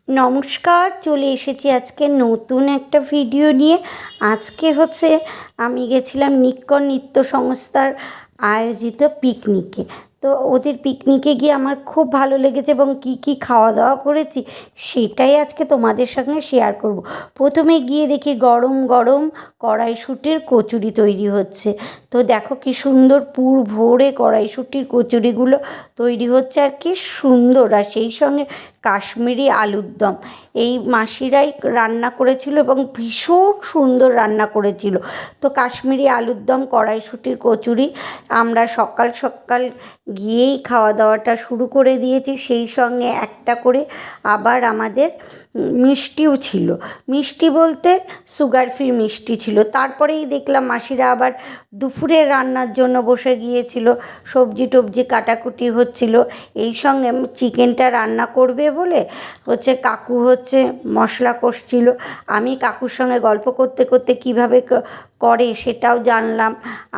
নমস্কার, চলে এসেছি আজকে নতুন একটা ভিডিও নিয়ে। আজকে হচ্ছে আমি গেছিলাম নিক্কর নৃত্য সংস্থার আয়োজিত পিকনিকে। তো ওদের পিকনিকে গিয়ে আমার খুব ভালো লেগেছে এবং কি কি খাওয়া দাওয়া করেছি সেটাই আজকে তোমাদের সঙ্গে শেয়ার করব। প্রথমে গিয়ে দেখি গরম গরম কড়াইশুঁটির কচুরি তৈরি হচ্ছে। তো দেখো কি সুন্দর পুর ভরে কড়াইশুঁটির কচুরিগুলো তৈরি হচ্ছে, আর কি সুন্দর। আর সেই সঙ্গে কাশ্মীরি আলুর দম এই মাসিরাই রান্না করেছিল এবং ভীষণ সুন্দর রান্না করেছিল। তো কাশ্মীরি আলুর দম, কড়াইশুঁটির কচুরি আমরা সকাল সকাল গিয়েই খাওয়া দাওয়াটা শুরু করে দিয়েছি। সেই সঙ্গে একটা করে আবার আমাদের মিষ্টিও ছিল। মিষ্টি বলতে সুগার ফ্রি মিষ্টি ছিল। তারপরেই দেখলাম মাসিরা আবার দুপুরে রান্নার জন্য বসে গিয়েছিল। সবজি টবজি কাটাকুটি হচ্ছিল। এই সঙ্গে চিকেনটা রান্না করবে বলে হচ্ছে কাকু হচ্ছে মশলা কষছিল। আমি কাকুর সঙ্গে গল্প করতে করতে কীভাবে করে সেটাও জানলাম।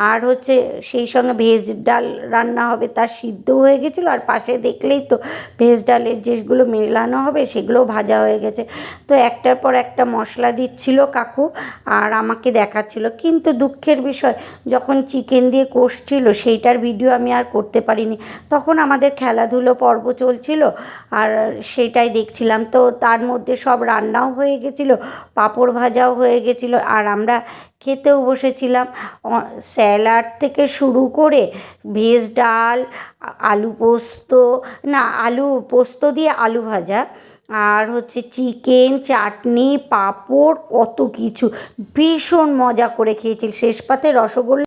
আর হচ্ছে সেই সঙ্গে ভেজ ডাল রান্না হবে, তার সিদ্ধ হয়ে গেছিলো। আর পাশে দেখলেই তো ভেজ ডালের যেগুলো মেলানো হবে সেগুলোও ভাজা হয়ে গেছে। তো একটার পর একটা মশলা দিচ্ছিল কাকু আর আমাকে দেখাচ্ছিল। কিন্তু দুঃখের বিষয়, যখন চিকেন দিয়ে কষছিল সেইটার ভিডিও আমি আর করতে পারিনি। তখন আমাদের খেলাধুলো পর্ব চলছিল আর সেইটাই দেখছিলাম। তো তার মধ্যে সব রান্নাও হয়ে গেছিলো, পাঁপড় ভাজাও হয়ে গেছিলো, আর আমরা খেতেও বসেছিলাম। স্যালাড থেকে শুরু করে ভেজ ডাল, আলু পোস্ত, না আলু পোস্ত দিয়ে আলু ভাজা, আর হচ্ছে চিকেন, চাটনি, পাঁপড়, কত কিছু। ভীষণ মজা করে খেয়েছি। শেষ পাতে রসগোল্লা